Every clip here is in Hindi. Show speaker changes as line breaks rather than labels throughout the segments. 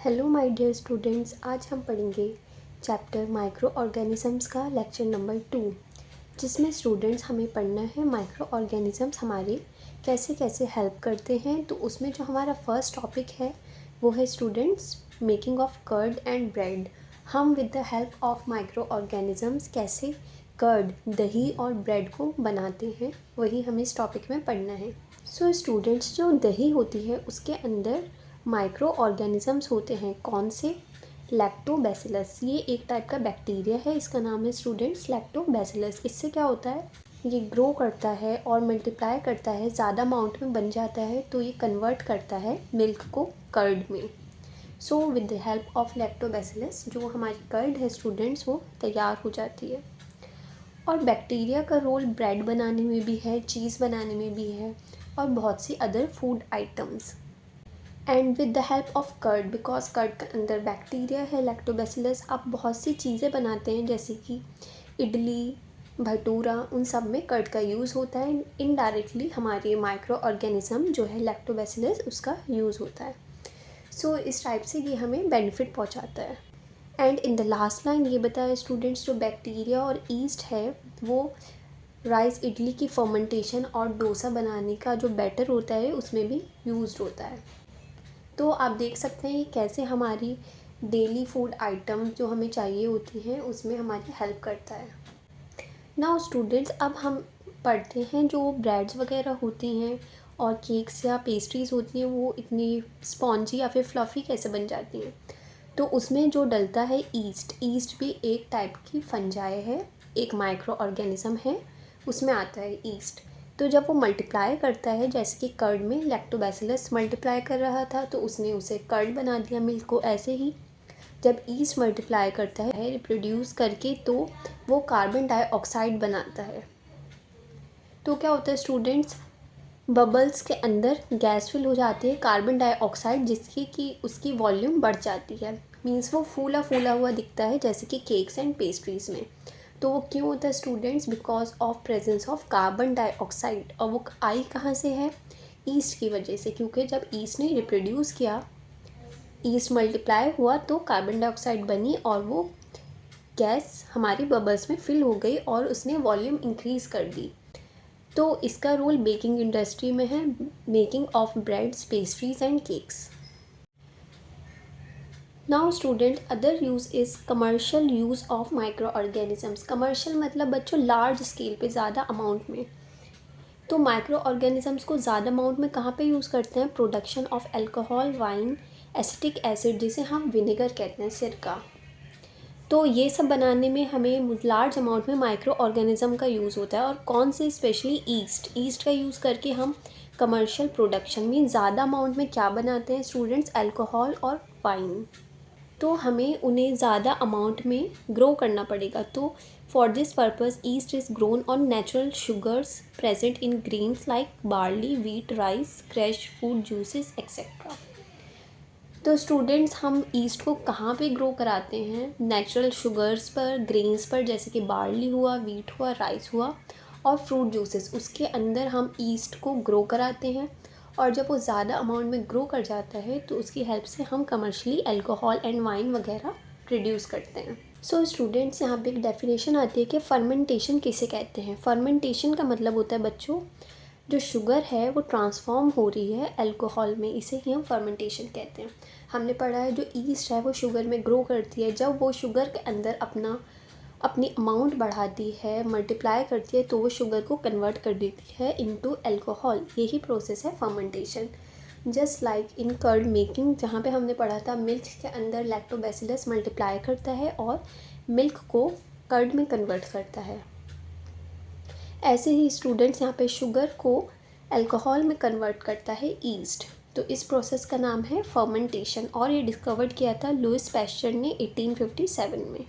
हेलो माय डियर स्टूडेंट्स, आज हम पढ़ेंगे चैप्टर माइक्रो ऑर्गेनिजम्स का लेक्चर नंबर 2, जिसमें स्टूडेंट्स हमें पढ़ना है माइक्रो ऑर्गेनिजम्स हमारे कैसे कैसे हेल्प करते हैं। तो उसमें जो हमारा फर्स्ट टॉपिक है वो है students making of curd and bread. हम with the help of microorganisms कैसे कर्ड, दही और ब्रेड को बनाते हैं, वही हमें इस टॉपिक में पढ़ना है। सो स्टूडेंट्स, जो दही होती है उसके अंदर माइक्रो ऑर्गेनिजम्स होते हैं। कौन से? लैक्टोबैसिलस। ये एक टाइप का बैक्टीरिया है, इसका नाम है स्टूडेंट्स लैक्टोबैसिलस। इससे क्या होता है, ये ग्रो करता है और मल्टीप्लाई करता है, ज़्यादा अमाउंट में बन जाता है, तो ये कन्वर्ट करता है मिल्क को कर्ड में। So with the help of lactobacillus जो हमारी कर्ड है स्टूडेंट्स, वो तैयार हो जाती है। और बैक्टीरिया का रोल ब्रेड बनाने में भी है, चीज़ बनाने में भी है, और बहुत सी other food items. And with the help of curd, because curd के अंदर बैक्टीरिया है लैक्टोबैसिलस, आप बहुत सी चीज़ें बनाते हैं जैसे कि इडली, भटूरा, उन सब में कर्ड का यूज़ होता है। इनडायरेक्टली हमारे माइक्रो ऑर्गेनिज्म जो है लैक्टोबैसिलस, उसका यूज़ होता है। सो इस टाइप से ये हमें बेनिफिट पहुंचाता है। And in the last line ये बताया स्टूडेंट्स, जो बैक्टीरिया और ईस्ट है वो राइस इडली की फर्मेंटेशन और डोसा बनाने का जो बैटर होता है उसमें भी यूज़ होता है। तो आप देख सकते हैं कैसे हमारी डेली फूड आइटम जो हमें चाहिए होती हैं उसमें हमारी हेल्प करता है। नाउ स्टूडेंट्स, अब हम पढ़ते हैं जो ब्रेड्स वगैरह होती हैं और केक्स या पेस्ट्रीज़ होती हैं वो इतनी स्पॉन्जी या फिर फ्लफ़ी कैसे बन जाती हैं। तो उसमें जो डलता है ईस्ट, ईस्ट भी एक टाइप की फंजाई है, एक माइक्रो ऑर्गेनिज्म है, उसमें आता है ईस्ट। तो जब वो मल्टीप्लाई करता है, जैसे कि कर्ड में लैक्टोबैसिलस मल्टीप्लाई कर रहा था तो उसने उसे कर्ड बना दिया मिल्क को, ऐसे ही जब ईस्ट मल्टीप्लाई करता है रिप्रोड्यूस करके तो वो कार्बन डाइऑक्साइड बनाता है। तो क्या होता है स्टूडेंट्स, बबल्स के अंदर गैस फिल हो जाती है कार्बन डाइऑक्साइड, जिसकी कि उसकी वॉल्यूम बढ़ जाती है। मीन्स वो फूला फूला हुआ दिखता है जैसे कि केक्स एंड पेस्ट्रीज़ में। तो वो क्यों होता है students? Because of presence of carbon dioxide. और वो आई कहाँ से है? ईस्ट की वजह से, क्योंकि जब ईस्ट ने रिप्रोड्यूस किया, ईस्ट मल्टीप्लाई हुआ तो कार्बन डाइऑक्साइड बनी और वो गैस हमारी बबल्स में फिल हो गई और उसने वॉल्यूम इंक्रीज़ कर दी। तो इसका रोल बेकिंग इंडस्ट्री में है, making of breads, pastries and cakes. Now student, other use is commercial use of micro organisms. Commercial मतलब बच्चों लार्ज स्केल पे, ज़्यादा अमाउंट में। तो माइक्रो ऑर्गेनिजम्स को ज़्यादा अमाउंट में कहाँ पे यूज़ करते हैं? Production of alcohol, wine, acetic acid, जिसे हम विनेगर कहते हैं, सिरका। तो ये सब बनाने में हमें लार्ज अमाउंट में माइक्रो ऑर्गेनिज्म का यूज़ होता है। और कौन से? स्पेशली ईस्ट का यूज़ करके हम कमर्शियल प्रोडक्शन में ज़्यादा अमाउंट में क्या बनाते हैं स्टूडेंट्स? अल्कोहल और वाइन। तो हमें उन्हें ज़्यादा अमाउंट में ग्रो करना पड़ेगा। तो for this purpose east is grown on natural sugars present in grains like barley, wheat, rice, crash food juices etcetera. तो स्टूडेंट्स, हम ईस्ट को कहाँ पे ग्रो कराते हैं? नेचुरल शुगर्स पर, ग्रेन्स पर, जैसे कि बार्ली हुआ, व्हीट हुआ, राइस हुआ, और फ्रूट जूसेस, उसके अंदर हम ईस्ट को ग्रो कराते हैं। और जब वो ज़्यादा अमाउंट में ग्रो कर जाता है तो उसकी हेल्प से हम कमर्शियली अल्कोहल एंड वाइन वगैरह प्रोड्यूस करते हैं। सो स्टूडेंट्स, यहाँ पे एक डेफिनेशन आती है कि फर्मेंटेशन किसे कहते हैं। फर्मेंटेशन का मतलब होता है बच्चों, जो शुगर है वो ट्रांसफॉर्म हो रही है अल्कोहल में, इसे ही हम फर्मेंटेशन कहते हैं। हमने पढ़ा है जो ईस्ट है वो शुगर में ग्रो करती है, जब वो शुगर के अंदर अपनी अमाउंट बढ़ाती है, मल्टीप्लाई करती है, तो वो शुगर को कन्वर्ट कर देती है इनटू अल्कोहल। यही प्रोसेस है fermentation. Just like in curd making, जहाँ पे हमने पढ़ा था मिल्क के अंदर लैक्टोबैसिलस मल्टीप्लाई करता है और मिल्क को कर्ड में कन्वर्ट करता है। ऐसे ही स्टूडेंट्स, यहाँ पे शुगर को अल्कोहल में कन्वर्ट करता है ईस्ट। तो इस प्रोसेस का नाम है फर्मेंटेशन, और ये डिस्कवर्ड किया था लुइस पैस्चर ने 1857 में।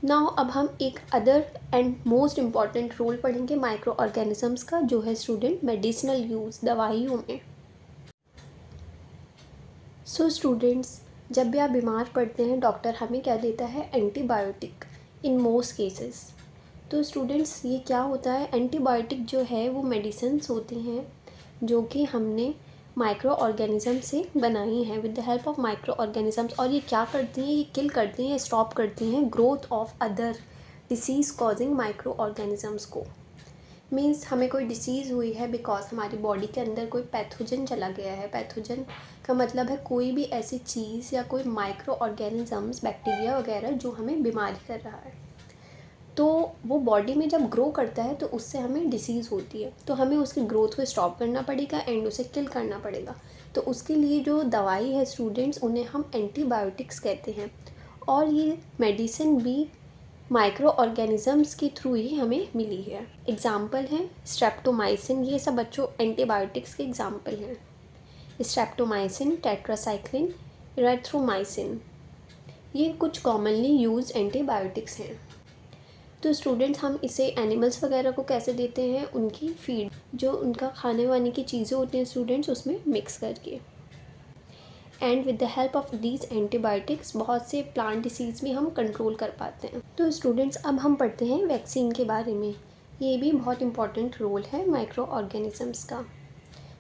नाउ अब हम एक other and most important role पढ़ेंगे माइक्रो ऑर्गेनिजम्स का, जो है स्टूडेंट मेडिसिनल यूज़, दवाइयों में। सो स्टूडेंट्स, जब भी आप बीमार पड़ते हैं डॉक्टर हमें क्या देता है? Antibiotic in most cases. तो स्टूडेंट्स, ये क्या होता है? एंटीबायोटिक जो है वो मेडिसिन्स होती हैं जो कि हमने माइक्रो ऑर्गेनिज्म से बनाई हैं, with the help of micro organisms. और ये क्या करती हैं, ये किल करती हैं, स्टॉप करती हैं growth of other disease causing micro organisms को। मीन्स हमें कोई डिसीज़ हुई है बिकॉज हमारी बॉडी के अंदर कोई पैथोजन चला गया है। पैथोजन का मतलब है कोई भी ऐसी चीज़ या कोई माइक्रो ऑर्गेनिजम्स, बैक्टीरिया वगैरह जो हमें बीमारी कर रहा है। तो वो बॉडी में जब ग्रो करता है तो उससे हमें डिसीज़ होती है, तो हमें उसकी ग्रोथ को स्टॉप करना पड़ेगा एंड उसे किल करना पड़ेगा। तो उसके लिए जो दवाई है स्टूडेंट्स, उन्हें हम एंटीबायोटिक्स कहते हैं। और ये मेडिसिन भी माइक्रो ऑर्गेनिजम्स के थ्रू ही हमें मिली है। एग्जाम्पल हैं स्ट्रेप्टोमाइसिन, ये सब बच्चों एंटीबायोटिक्स के एग्जाम्पल हैं। स्ट्रेप्टोमाइसिन, टेट्रासाइक्लिन, इरेथ्रोमाइसिन, ये कुछ कॉमनली यूज्ड एंटीबायोटिक्स हैं। तो स्टूडेंट्स हम इसे एनिमल्स वगैरह को कैसे देते हैं, उनकी फीड, जो उनका खाने वाने की चीज़ें होती हैं स्टूडेंट्स, उसमें मिक्स करके। And with the help of these antibiotics बहुत से प्लांट डिसीज़ भी हम कंट्रोल कर पाते हैं। तो स्टूडेंट्स अब हम पढ़ते हैं वैक्सीन के बारे में। ये भी बहुत इंपॉर्टेंट रोल है माइक्रो ऑर्गेनिजम्स का।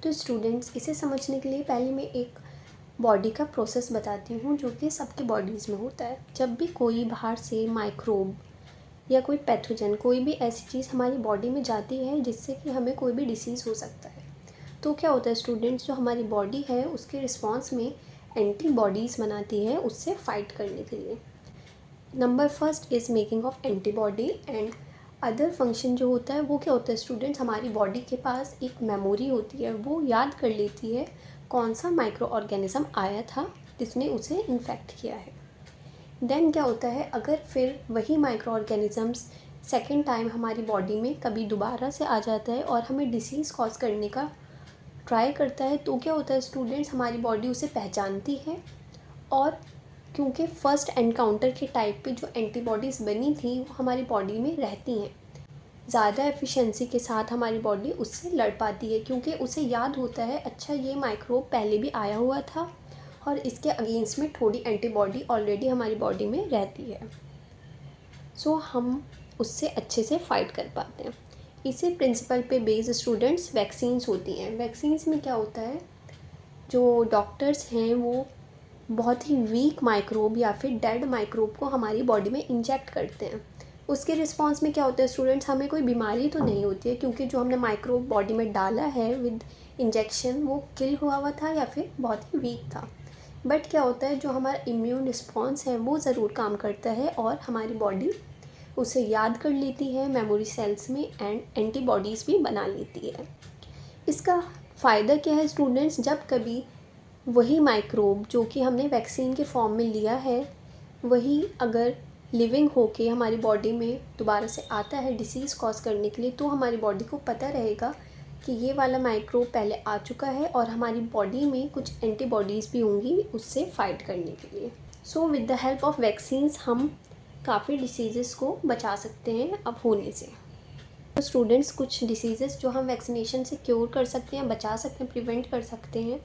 तो स्टूडेंट्स इसे समझने के लिए पहले मैं एक बॉडी का प्रोसेस बताती हूँ जो कि सबके बॉडीज़ में होता है। जब भी कोई बाहर से माइक्रोब या कोई पैथोजन, कोई भी ऐसी चीज़ हमारी बॉडी में जाती है जिससे कि हमें कोई भी डिसीज़ हो सकता है, तो क्या होता है स्टूडेंट्स, जो हमारी बॉडी है उसके रिस्पॉन्स में एंटीबॉडीज़ बनाती है उससे फाइट करने के लिए। Number first is making of antibody. And other function जो होता है वो क्या होता है स्टूडेंट्स, हमारी बॉडी के पास एक मेमोरी होती है, वो याद कर लेती है कौन सा माइक्रो ऑर्गेनिज्म आया था जिसने उसे इन्फेक्ट किया है। देन क्या होता है, अगर फिर वही माइक्रो ऑर्गेनिजम्स सेकेंड टाइम हमारी बॉडी में कभी दोबारा से आ जाता है और हमें डिसीज़ कॉज करने का ट्राई करता है, तो क्या होता है स्टूडेंट्स, हमारी बॉडी उसे पहचानती है और क्योंकि फ़र्स्ट एनकाउंटर के टाइप पे जो एंटीबॉडीज़ बनी थी वो हमारी बॉडी में रहती हैं, ज़्यादा एफिशिएंसी के साथ हमारी बॉडी उससे लड़ पाती है क्योंकि उसे याद होता है अच्छा ये माइक्रोब पहले भी आया हुआ था और इसके अगेंस्ट में थोड़ी एंटीबॉडी ऑलरेडी हमारी बॉडी में रहती है, सो हम उससे अच्छे से फाइट कर पाते हैं। इसी प्रिंसिपल पे बेस्ड स्टूडेंट्स वैक्सीन्स होती हैं। वैक्सीन्स में क्या होता है, जो डॉक्टर्स हैं वो बहुत ही वीक माइक्रोब या फिर डेड माइक्रोब को हमारी बॉडी में इंजेक्ट करते हैं। उसके रिस्पॉन्स में क्या होता है स्टूडेंट्स, हमें कोई बीमारी तो नहीं होती है क्योंकि जो हमने माइक्रोब बॉडी में डाला है विद इंजेक्शन वो किल हुआ था या फिर बहुत ही वीक था। बट क्या होता है, जो हमारा इम्यून रिस्पॉन्स है वो ज़रूर काम करता है और हमारी बॉडी उसे याद कर लेती है मेमोरी सेल्स में एंड एंटीबॉडीज़ भी बना लेती है। इसका फ़ायदा क्या है स्टूडेंट्स, जब कभी वही माइक्रोब जो कि हमने वैक्सीन के फॉर्म में लिया है वही अगर लिविंग होके हमारी बॉडी में दोबारा से आता है डिसीज़ कॉज करने के लिए, तो हमारी बॉडी को पता रहेगा कि ये वाला माइक्रोब पहले आ चुका है और हमारी बॉडी में कुछ एंटीबॉडीज़ भी होंगी उससे फाइट करने के लिए। So with the help of vaccines हम काफ़ी डिसीज़ेस को बचा सकते हैं अब होने से। तो स्टूडेंट्स कुछ डिसीज़ेस जो हम वैक्सीनेशन से क्योर कर सकते हैं, बचा सकते हैं, प्रिवेंट कर सकते हैं,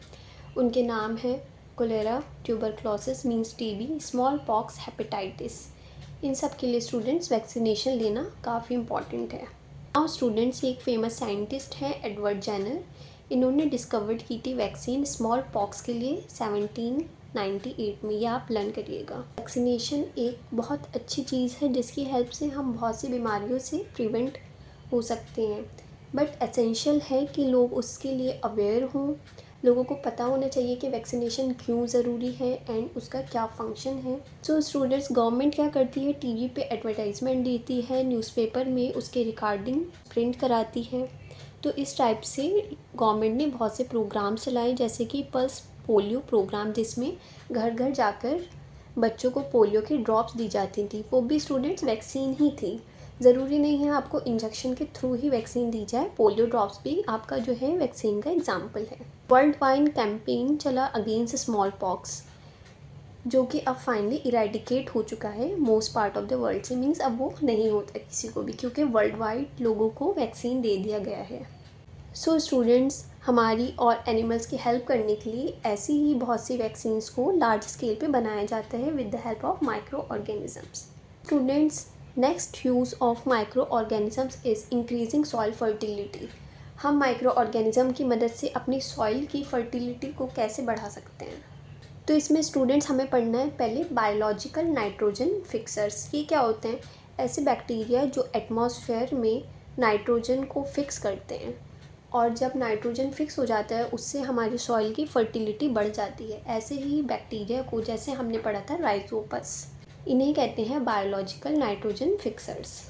उनके नाम है cholera, tuberculosis means TB, smallpox, hepatitis. इन सब के लिए स्टूडेंट्स वैक्सीनेशन लेना काफ़ी इम्पॉर्टेंट है। नाउ स्टूडेंट्स एक फेमस साइंटिस्ट हैं एडवर्ड जेनर, इन्होंने डिस्कवर्ड की थी वैक्सीन स्मॉल पॉक्स के लिए 1798 में, यह आप लर्न करिएगा। वैक्सीनेशन एक बहुत अच्छी चीज़ है जिसकी हेल्प से हम बहुत सी बीमारियों से प्रिवेंट हो सकते हैं, बट एसेंशियल है कि लोग उसके लिए अवेयर हों, लोगों को पता होना चाहिए कि वैक्सीनेशन क्यों ज़रूरी है एंड उसका क्या फंक्शन है। सो स्टूडेंट्स गवर्नमेंट क्या करती है, टीवी पे एडवर्टाइजमेंट देती है, न्यूज़पेपर में उसके रिकॉर्डिंग प्रिंट कराती है। तो इस टाइप से गवर्नमेंट ने बहुत से प्रोग्राम चलाए जैसे कि पल्स पोलियो प्रोग्राम, जिसमें घर घर जाकर बच्चों को पोलियो की ड्रॉप्स दी जाती थी, वो भी स्टूडेंट्स वैक्सीन ही थी। ज़रूरी नहीं है आपको इंजेक्शन के थ्रू ही वैक्सीन दी जाए, पोलियो ड्रॉप्स भी आपका जो है वैक्सीन का एग्जाम्पल है। वर्ल्ड वाइड कैंपेन चला अगेंस्ट स्मॉल पॉक्स, जो कि अब फाइनली इरेडिकेट हो चुका है most part of the world से, मीन्स अब वो नहीं होता किसी को भी क्योंकि वर्ल्ड वाइड लोगों को वैक्सीन दे दिया गया है। सो स्टूडेंट्स हमारी और एनिमल्स की हेल्प करने के लिए ऐसी ही बहुत सी वैक्सीन्स को लार्ज स्केल पे बनाया जाता है with the help of micro organisms. Students next use of micro organisms is increasing soil fertility. हम माइक्रो ऑर्गेनिज़म की मदद से अपनी सॉइल की फर्टिलिटी को कैसे बढ़ा सकते हैं। तो इसमें स्टूडेंट्स हमें पढ़ना है पहले बायोलॉजिकल नाइट्रोजन फिक्सर्स। ये क्या होते हैं? ऐसे बैक्टीरिया जो एटमॉस्फेयर में नाइट्रोजन को फिक्स करते हैं, और जब नाइट्रोजन फिक्स हो जाता है उससे हमारी सॉइल की फर्टिलिटी बढ़ जाती है। ऐसे ही बैक्टीरिया को, जैसे हमने पढ़ा था राइजोपस, इन्हें कहते हैं biological nitrogen fixers.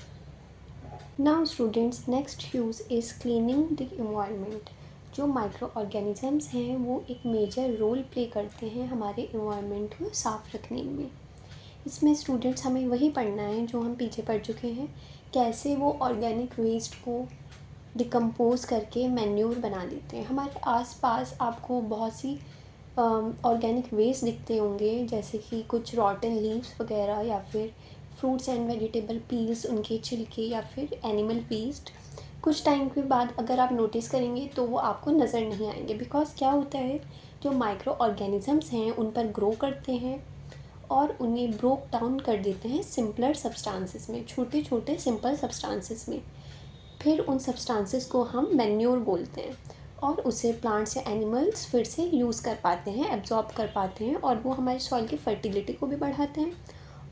Now students, next use is cleaning the environment. जो माइक्रो ऑर्गेनिज़म्स हैं वो एक मेजर रोल प्ले करते हैं हमारे एनवायरनमेंट को साफ़ रखने में। इसमें स्टूडेंट्स हमें वही पढ़ना है जो हम पीछे पढ़ चुके हैं, कैसे वो ऑर्गेनिक वेस्ट को डिकम्पोज करके मैन्योर बना देते हैं। हमारे आसपास आपको बहुत सी ऑर्गेनिक वेस्ट दिखते होंगे, जैसे कि कुछ रॉटन लीव्स वगैरह, या फिर फ्रूट्स एंड वेजिटेबल पील्स, उनके छिलके, या फिर एनिमल वेस्ट। कुछ टाइम के बाद अगर आप नोटिस करेंगे तो वो आपको नज़र नहीं आएंगे, बिकॉज़ क्या होता है, जो माइक्रो ऑर्गेनिज़म्स हैं उन पर ग्रो करते हैं और उन्हें ब्रोक डाउन कर देते हैं सिंपलर सब्सटेंसेस में, छोटे छोटे सिंपल सब्सटेंसेस में। फिर उन सब्सटेंसेस को हम मैन्योर बोलते हैं, और उसे प्लांट्स या एनिमल्स फिर से यूज़ कर पाते हैं, एब्जॉर्ब कर पाते हैं, और वो हमारे सॉइल की फर्टिलिटी को भी बढ़ाते हैं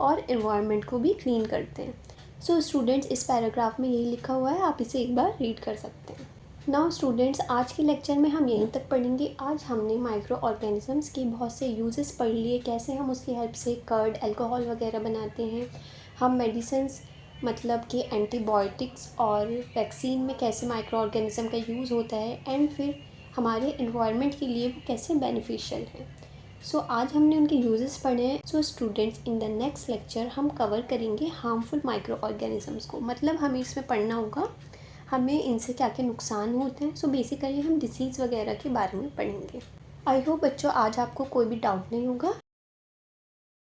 और एनवायरनमेंट को भी क्लीन करते हैं। सो स्टूडेंट्स, इस पैराग्राफ में यही लिखा हुआ है, आप इसे एक बार रीड कर सकते हैं। नाउ स्टूडेंट्स, आज के लेक्चर में हम यहीं तक पढ़ेंगे। आज हमने माइक्रो ऑर्गेनिजम्स के बहुत से यूजेस पढ़ लिए, कैसे हम उसकी हेल्प से कर्ड, अल्कोहल वगैरह बनाते हैं। हम मेडिसिन्स, मतलब कि एंटीबायोटिक्स और वैक्सीन में कैसे माइक्रो ऑर्गेनिज़म का यूज़ होता है, एंड फिर हमारे इन्वायरमेंट के लिए वो कैसे बेनिफिशियल है। सो आज हमने उनके यूजेस पढ़े हैं। So students, in the next lecture हम कवर करेंगे हार्मफुल माइक्रो ऑर्गेनिज़म्स को, मतलब हमें इसमें पढ़ना होगा हमें इनसे क्या क्या नुकसान होते हैं। सो बेसिकली हम डिसीज़ वगैरह के बारे में पढ़ेंगे। आई होप बच्चों आज आपको कोई भी डाउट नहीं होगा।